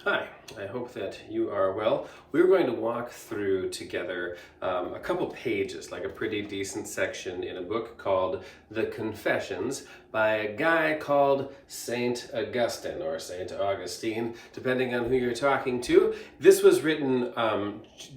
Hi, I hope that you are well. We're going to walk through together a couple pages, like a pretty decent section in a book called The Confessions by a guy called Saint Augustine or Saint Augustine, depending on who you're talking to. This was written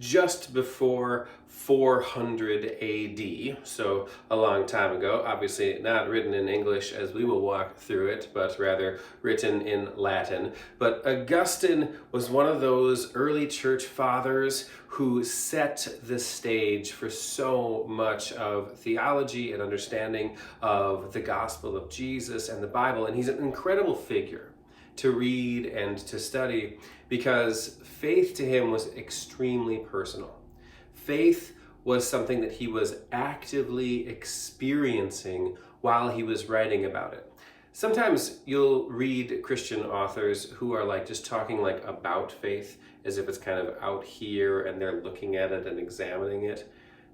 just before 400 AD, so a long time ago. Obviously not written in English as we will walk through it, but rather written in Latin. But Augustine was one of those early church fathers who set the stage for so much of theology and understanding of the gospel of Jesus and the Bible, and he's an incredible figure to read and to study because faith to him was extremely personal. Faith was something that he was actively experiencing while he was writing about it. Sometimes you'll read Christian authors who are like just talking like about faith as if it's kind of out here and they're looking at it and examining it.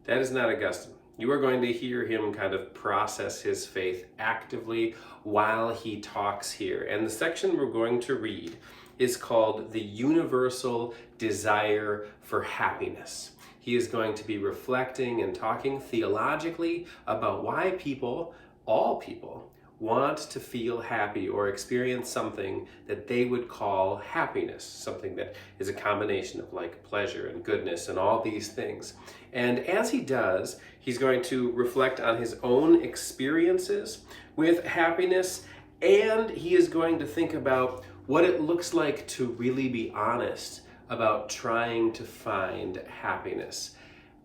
That is not Augustine. You are going to hear him kind of process his faith actively while he talks here. And the section we're going to read is called The Universal Desire for Happiness. He is going to be reflecting and talking theologically about why people, all people, want to feel happy or experience something that they would call happiness, something that is a combination of like pleasure and goodness and all these things. And as he does, he's going to reflect on his own experiences with happiness, and he is going to think about what it looks like to really be honest about trying to find happiness.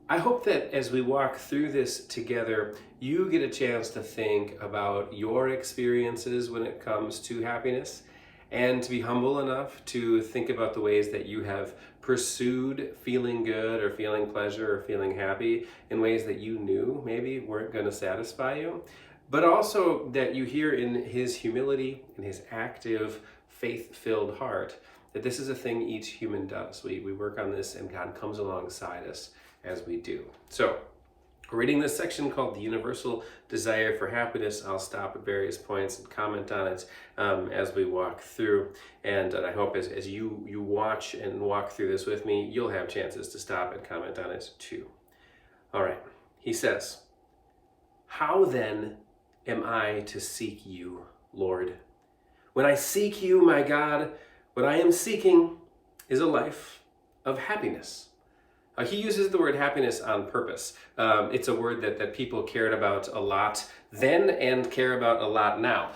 I hope that as we walk through this together, you get a chance to think about your experiences when it comes to happiness and to be humble enough to think about the ways that you have pursued feeling good or feeling pleasure or feeling happy in ways that you knew maybe weren't going to satisfy you, but also that you hear in his humility, in his active, faith-filled heart, that this is a thing each human does. We work on this and God comes alongside us as we do. So, we're reading this section called The Universal Desire for Happiness. I'll stop at various points and comment on it as we walk through. And I hope as you watch and walk through this with me, you'll have chances to stop and comment on it too. All right, he says, "How then am I to seek you, Lord? When I seek you, my God, what I am seeking is a life of happiness." He uses the word happiness on purpose. It's a word that people cared about a lot then and care about a lot now.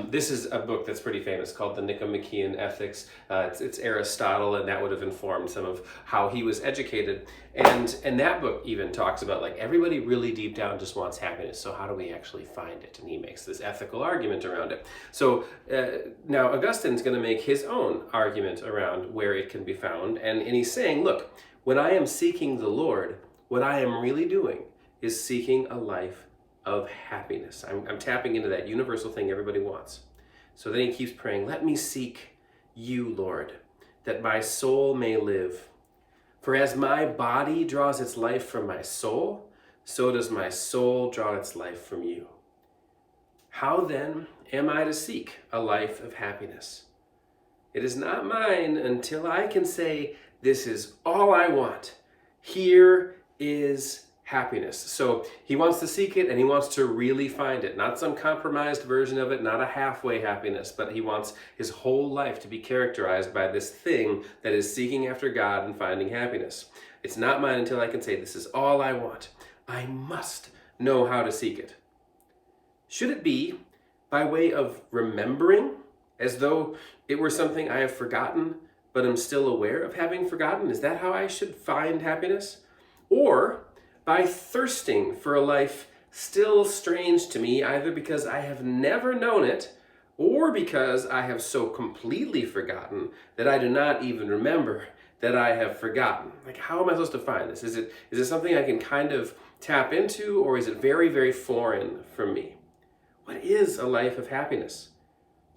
This is a book that's pretty famous called the Nicomachean Ethics. It's Aristotle, and that would have informed some of how he was educated. And that book even talks about like everybody really deep down just wants happiness. So how do we actually find it? And he makes this ethical argument around it. So now Augustine's going to make his own argument around where it can be found. And he's saying, look, when I am seeking the Lord, what I am really doing is seeking a life of happiness. I'm tapping into that universal thing everybody wants. So then he keeps praying, let me seek you, Lord, that my soul may live. For as my body draws its life from my soul, so does my soul draw its life from you. How then am I to seek a life of happiness? It is not mine until I can say, this is all I want. Here is happiness. So he wants to seek it and he wants to really find it. Not some compromised version of it, not a halfway happiness, but he wants his whole life to be characterized by this thing that is seeking after God and finding happiness. It's not mine until I can say, this is all I want. I must know how to seek it. Should it be by way of remembering, as though it were something I have forgotten, but I'm still aware of having forgotten? Is that how I should find happiness? Or by thirsting for a life still strange to me, either because I have never known it, or because I have so completely forgotten that I do not even remember that I have forgotten. Like, how am I supposed to find this? Is it something I can kind of tap into, or is it very, very foreign from me? What is a life of happiness?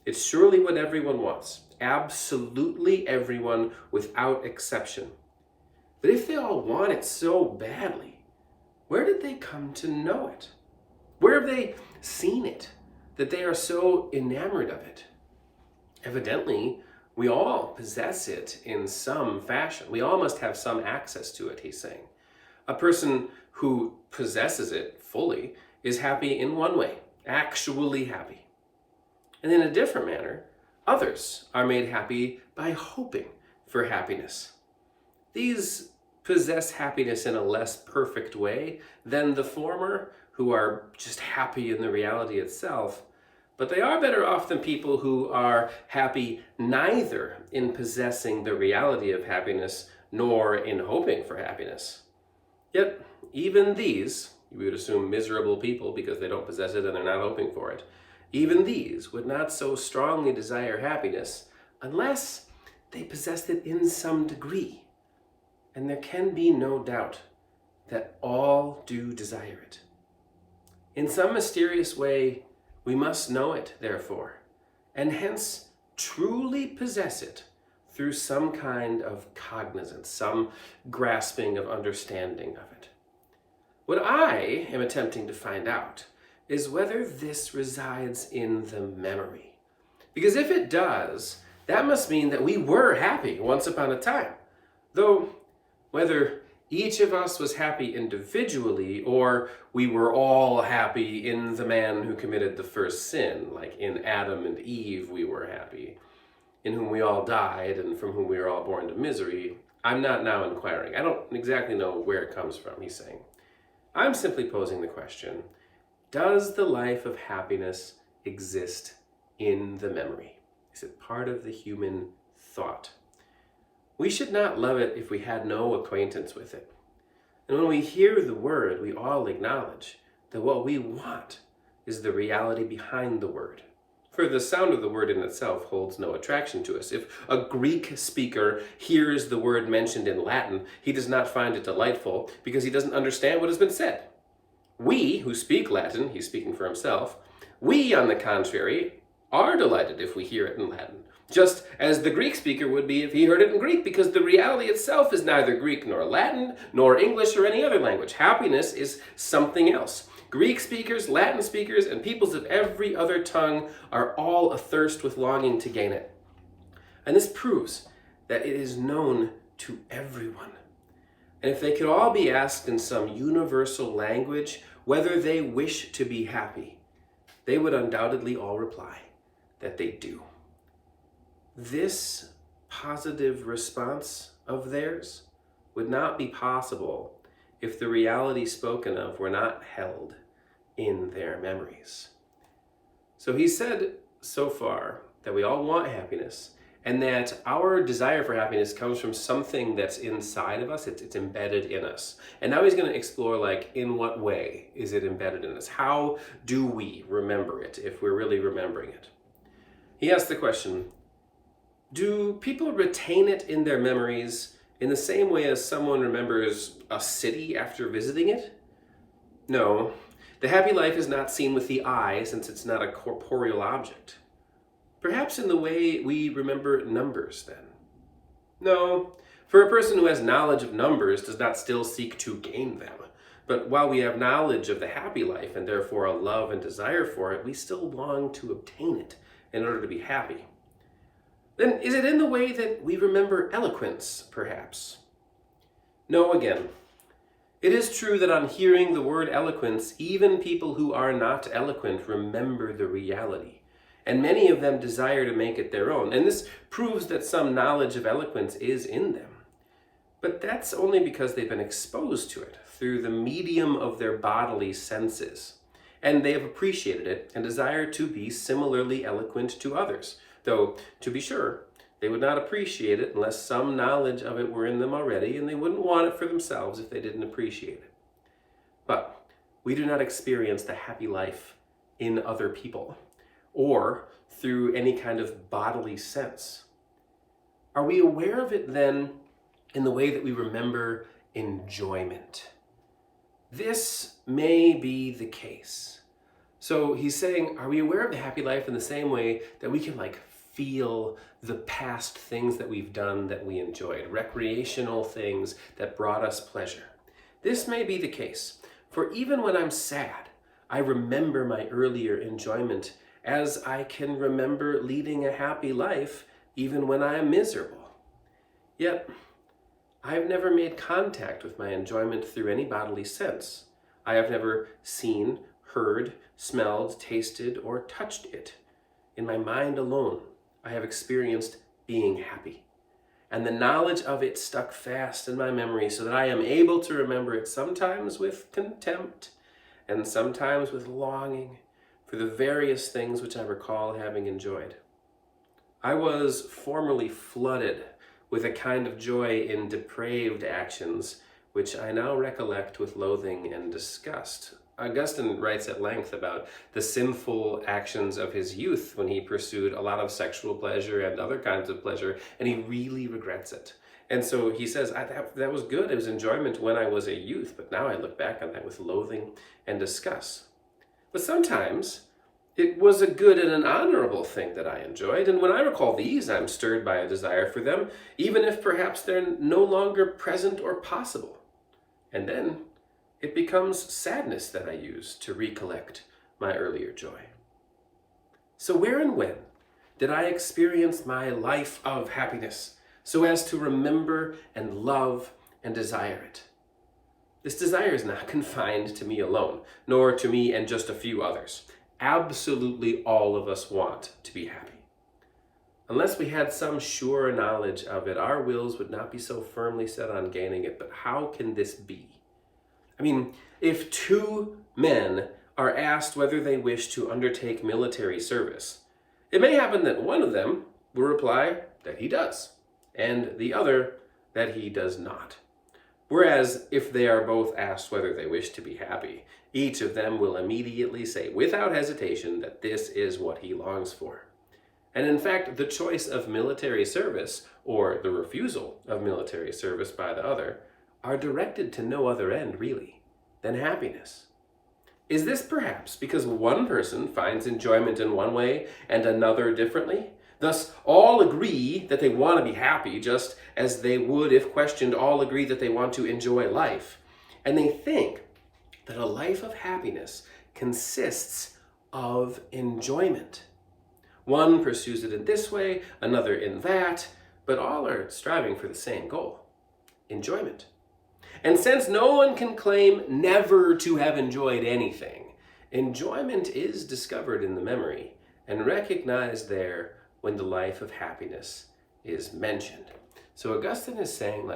It's surely what everyone wants. Absolutely everyone without exception. But if they all want it so badly, where did they come to know it? Where have they seen it that they are so enamored of it? Evidently, We all possess it in some fashion. We all must have some access to it, he's saying. A person who possesses it fully is happy in one way, actually happy. And in a different manner, others are made happy by hoping for happiness. These possess happiness in a less perfect way than the former, who are just happy in the reality itself. But they are better off than people who are happy neither in possessing the reality of happiness nor in hoping for happiness. Yet, even these, we would assume miserable people because they don't possess it and they're not hoping for it, even these would not so strongly desire happiness unless they possessed it in some degree. And there can be no doubt that all do desire it. In some mysterious way, we must know it, therefore, and hence truly possess it through some kind of cognizance, some grasping of understanding of it. What I am attempting to find out is whether this resides in the memory. Because if it does, that must mean that we were happy once upon a time. Though whether each of us was happy individually or we were all happy in the man who committed the first sin, like in Adam and Eve we were happy, in whom we all died and from whom we were all born to misery, I'm not now inquiring. I don't exactly know where it comes from, he's saying. I'm simply posing the question, does the life of happiness exist in the memory? Is it part of the human thought? We should not love it if we had no acquaintance with it. And when we hear the word, we all acknowledge that what we want is the reality behind the word. For the sound of the word in itself holds no attraction to us. If a Greek speaker hears the word mentioned in Latin, he does not find it delightful because he doesn't understand what has been said. We, who speak Latin, he's speaking for himself, we, on the contrary, are delighted if we hear it in Latin, just as the Greek speaker would be if he heard it in Greek, because the reality itself is neither Greek nor Latin, nor English or any other language. Happiness is something else. Greek speakers, Latin speakers, and peoples of every other tongue are all athirst with longing to gain it. And this proves that it is known to everyone. And if they could all be asked in some universal language whether they wish to be happy, they would undoubtedly all reply that they do. This positive response of theirs would not be possible if the reality spoken of were not held in their memories. So he said so far that we all want happiness, and that our desire for happiness comes from something that's inside of us, it's embedded in us. And now he's going to explore, like, in what way is it embedded in us? How do we remember it if we're really remembering it? He asked the question, do people retain it in their memories in the same way as someone remembers a city after visiting it? No, the happy life is not seen with the eye since it's not a corporeal object. Perhaps in the way we remember numbers, then. No, for a person who has knowledge of numbers does not still seek to gain them. But while we have knowledge of the happy life and therefore a love and desire for it, we still long to obtain it in order to be happy. Then is it in the way that we remember eloquence, perhaps? No, again. It is true that on hearing the word eloquence, even people who are not eloquent remember the reality. And many of them desire to make it their own. And this proves that some knowledge of eloquence is in them. But that's only because they've been exposed to it through the medium of their bodily senses. And they have appreciated it and desire to be similarly eloquent to others. Though, to be sure, they would not appreciate it unless some knowledge of it were in them already, and they wouldn't want it for themselves if they didn't appreciate it. But we do not experience the happy life in other people, or through any kind of bodily sense. Are we aware of it then in the way that we remember enjoyment? This may be the case. So he's saying, are we aware of the happy life in the same way that we can feel the past things that we've done that we enjoyed, recreational things that brought us pleasure? This may be the case, for even when I'm sad, I remember my earlier enjoyment, as I can remember leading a happy life even when I am miserable. Yet, I have never made contact with my enjoyment through any bodily sense. I have never seen, heard, smelled, tasted, or touched it. In my mind alone, I have experienced being happy. And the knowledge of it stuck fast in my memory so that I am able to remember it sometimes with contempt and sometimes with longing for the various things which I recall having enjoyed. I was formerly flooded with a kind of joy in depraved actions, which I now recollect with loathing and disgust. Augustine writes at length about the sinful actions of his youth when he pursued a lot of sexual pleasure and other kinds of pleasure, and he really regrets it. And so he says, that was good, it was enjoyment when I was a youth, but now I look back on that with loathing and disgust. But sometimes it was a good and an honorable thing that I enjoyed, and when I recall these, I'm stirred by a desire for them, even if perhaps they're no longer present or possible. And then it becomes sadness that I use to recollect my earlier joy. So where and when did I experience my life of happiness so as to remember and love and desire it? This desire is not confined to me alone, nor to me and just a few others. Absolutely all of us want to be happy. Unless we had some sure knowledge of it, our wills would not be so firmly set on gaining it. But how can this be? I mean, if two men are asked whether they wish to undertake military service, it may happen that one of them will reply that he does, and the other that he does not. Whereas if they are both asked whether they wish to be happy, each of them will immediately say without hesitation that this is what he longs for. And in fact, the choice of military service, or the refusal of military service by the other, are directed to no other end, really, than happiness. Is this perhaps because one person finds enjoyment in one way and another differently? Thus, all agree that they want to be happy, just as they would, if questioned, all agree that they want to enjoy life. And they think that a life of happiness consists of enjoyment. One pursues it in this way, another in that, but all are striving for the same goal: enjoyment. And since no one can claim never to have enjoyed anything, enjoyment is discovered in the memory and recognized there when the life of happiness is mentioned. So Augustine is saying,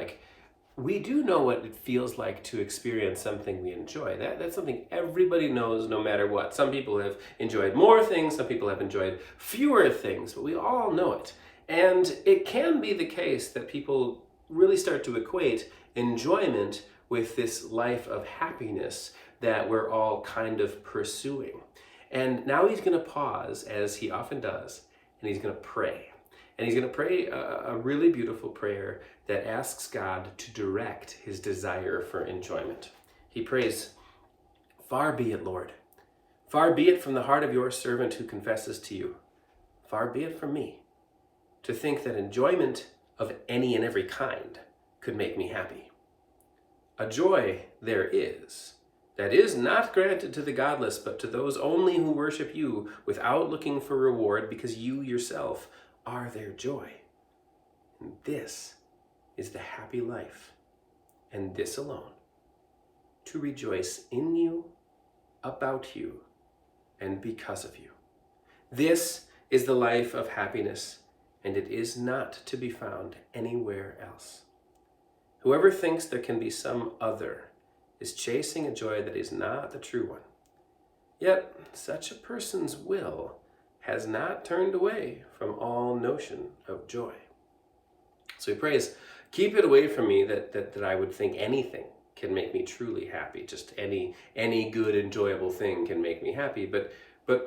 we do know what it feels like to experience something we enjoy. That's something everybody knows no matter what. Some people have enjoyed more things, some people have enjoyed fewer things, but we all know it. And it can be the case that people really start to equate enjoyment with this life of happiness that we're all kind of pursuing. And now he's going to pause, as he often does, and he's going to pray. And he's going to pray a really beautiful prayer that asks God to direct his desire for enjoyment. He prays, "Far be it, Lord. Far be it from the heart of your servant who confesses to you. Far be it from me to think that enjoyment of any and every kind could make me happy. A joy there is that is not granted to the godless, but to those only who worship you without looking for reward, because you yourself are their joy. And this is the happy life, and this alone, to rejoice in you, about you, and because of you. This is the life of happiness, and it is not to be found anywhere else. Whoever thinks there can be some other is chasing a joy that is not the true one. Yet such a person's will has not turned away from all notion of joy." So he prays, keep it away from me that I would think anything can make me truly happy. Just any good, enjoyable thing can make me happy. But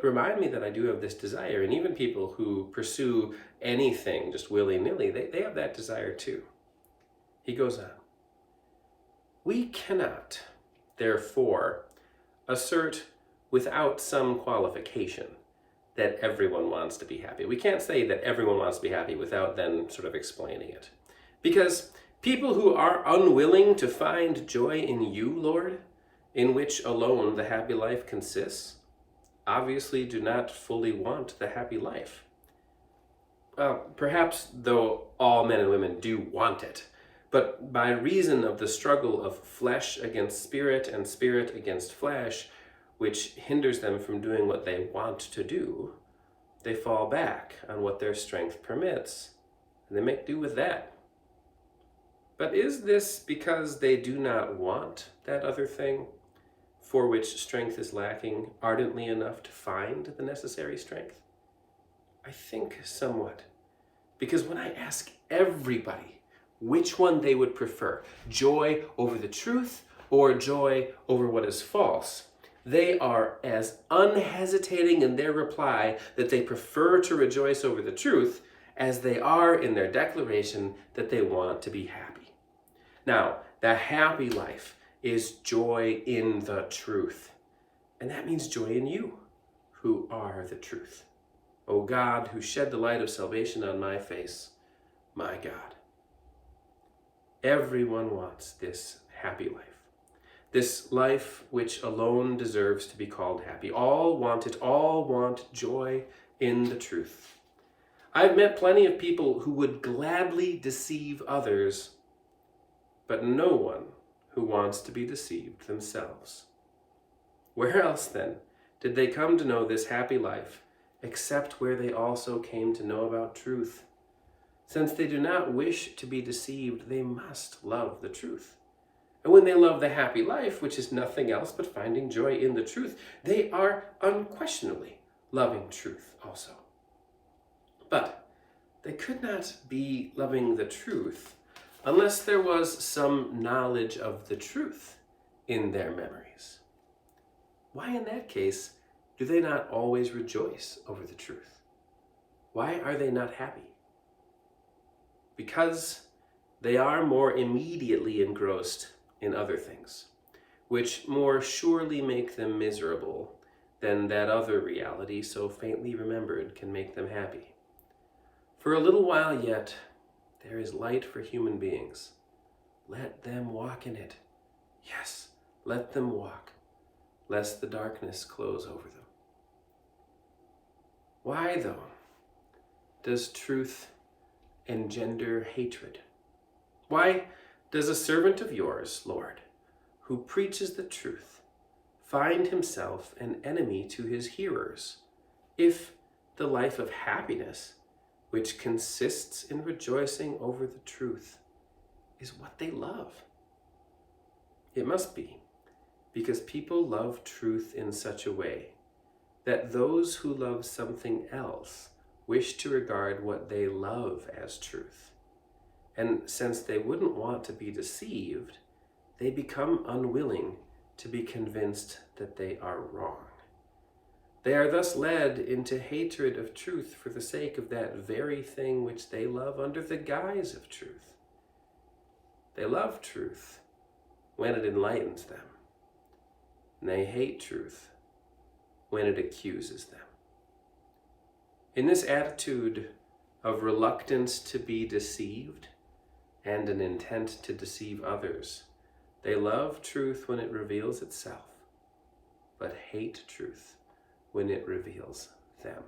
remind me that I do have this desire. And even people who pursue anything just willy-nilly, they have that desire too. He goes on, "We cannot, therefore, assert without some qualification that everyone wants to be happy." We can't say that everyone wants to be happy without then sort of explaining it. Because people who are unwilling to find joy in you, Lord, in which alone the happy life consists, obviously do not fully want the happy life. Perhaps though all men and women do want it, but by reason of the struggle of flesh against spirit and spirit against flesh, which hinders them from doing what they want to do, they fall back on what their strength permits, and they make do with that. But is this because they do not want that other thing, for which strength is lacking, ardently enough to find the necessary strength? I think somewhat. Because when I ask everybody which one they would prefer, joy over the truth or joy over what is false, they are as unhesitating in their reply that they prefer to rejoice over the truth as they are in their declaration that they want to be happy. Now, the happy life is joy in the truth. And that means joy in you, who are the truth. O God, who shed the light of salvation on my face, my God. Everyone wants this happy life. This life which alone deserves to be called happy. All want it. All want joy in the truth. I've met plenty of people who would gladly deceive others, but no one who wants to be deceived themselves. Where else, then, did they come to know this happy life, except where they also came to know about truth? Since they do not wish to be deceived, they must love the truth. And when they love the happy life, which is nothing else but finding joy in the truth, they are unquestionably loving truth also. But they could not be loving the truth unless there was some knowledge of the truth in their memories. Why, in that case, do they not always rejoice over the truth? Why are they not happy? Because they are more immediately engrossed in other things, which more surely make them miserable than that other reality so faintly remembered can make them happy. For a little while yet, there is light for human beings. Let them walk in it. Yes, let them walk, lest the darkness close over them. Why, though, does truth engender hatred? Why does a servant of yours, Lord, who preaches the truth, find himself an enemy to his hearers, if the life of happiness, which consists in rejoicing over the truth, is what they love? It must be because people love truth in such a way that those who love something else wish to regard what they love as truth. And since they wouldn't want to be deceived, they become unwilling to be convinced that they are wrong. They are thus led into hatred of truth for the sake of that very thing which they love under the guise of truth. They love truth when it enlightens them, and they hate truth when it accuses them. In this attitude of reluctance to be deceived and an intent to deceive others, they love truth when it reveals itself, but hate truth when it reveals them.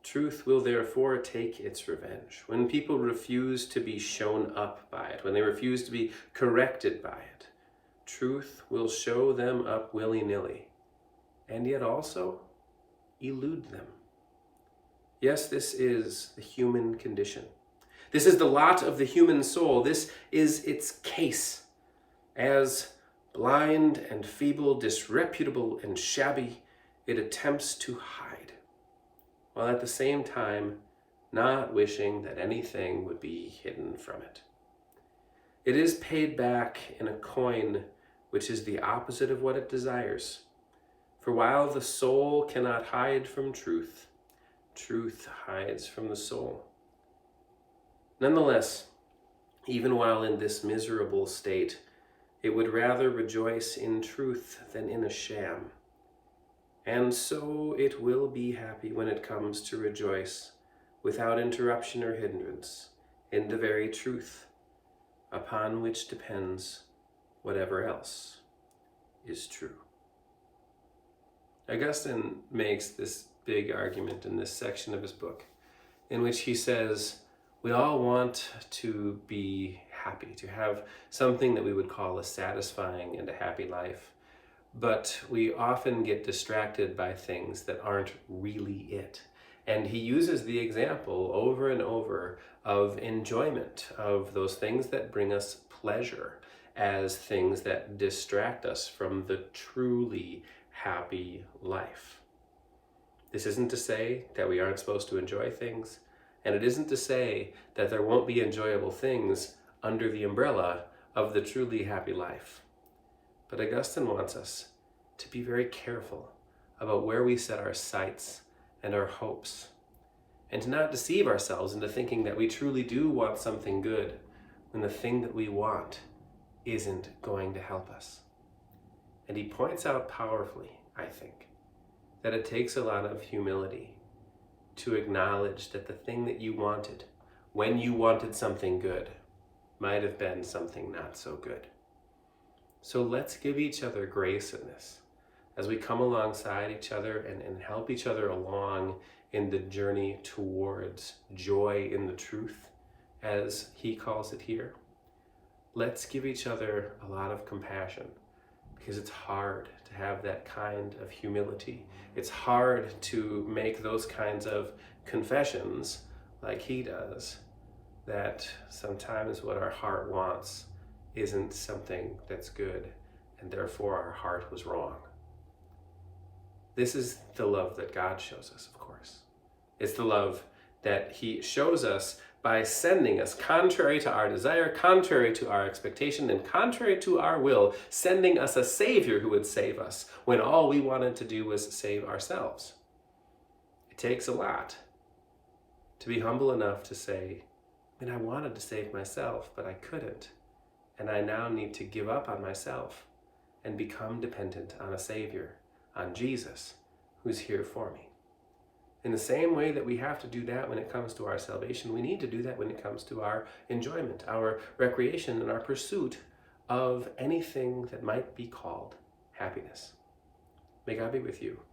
Truth will therefore take its revenge. When people refuse to be shown up by it, when they refuse to be corrected by it, truth will show them up willy-nilly, and yet also elude them. Yes, this is the human condition. This is the lot of the human soul. This is its case. As blind and feeble, disreputable and shabby, it attempts to hide, while at the same time not wishing that anything would be hidden from it. It is paid back in a coin which is the opposite of what it desires. For while the soul cannot hide from truth, truth hides from the soul. Nonetheless, even while in this miserable state, it would rather rejoice in truth than in a sham. And so it will be happy when it comes to rejoice, without interruption or hindrance, in the very truth, upon which depends whatever else is true. Augustine makes this big argument in this section of his book. in which he says, we all want to be happy, to have something that we would call a satisfying and a happy life. But we often get distracted by things that aren't really it. And he uses the example over and over of enjoyment, of those things that bring us pleasure, as things that distract us from the truly happy life. This isn't to say that we aren't supposed to enjoy things, and it isn't to say that there won't be enjoyable things under the umbrella of the truly happy life. But Augustine wants us to be very careful about where we set our sights and our hopes, and to not deceive ourselves into thinking that we truly do want something good when the thing that we want isn't going to help us. And he points out powerfully, I think, that it takes a lot of humility to acknowledge that the thing that you wanted, when you wanted something good, might have been something not so good. So let's give each other grace in this as we come alongside each other and help each other along in the journey towards joy in the truth, as he calls it here. Let's give each other a lot of compassion, because it's hard to have that kind of humility. It's hard to make those kinds of confessions like he does, that sometimes what our heart wants isn't something that's good, and therefore our heart was wrong. This is the love that God shows us, of course. It's the love that he shows us by sending us, contrary to our desire, contrary to our expectation, and contrary to our will, sending us a Savior who would save us when all we wanted to do was save ourselves. It takes a lot to be humble enough to say, I wanted to save myself, but I couldn't. And I now need to give up on myself and become dependent on a Savior, on Jesus, who's here for me. In the same way that we have to do that when it comes to our salvation, we need to do that when it comes to our enjoyment, our recreation, and our pursuit of anything that might be called happiness. May God be with you.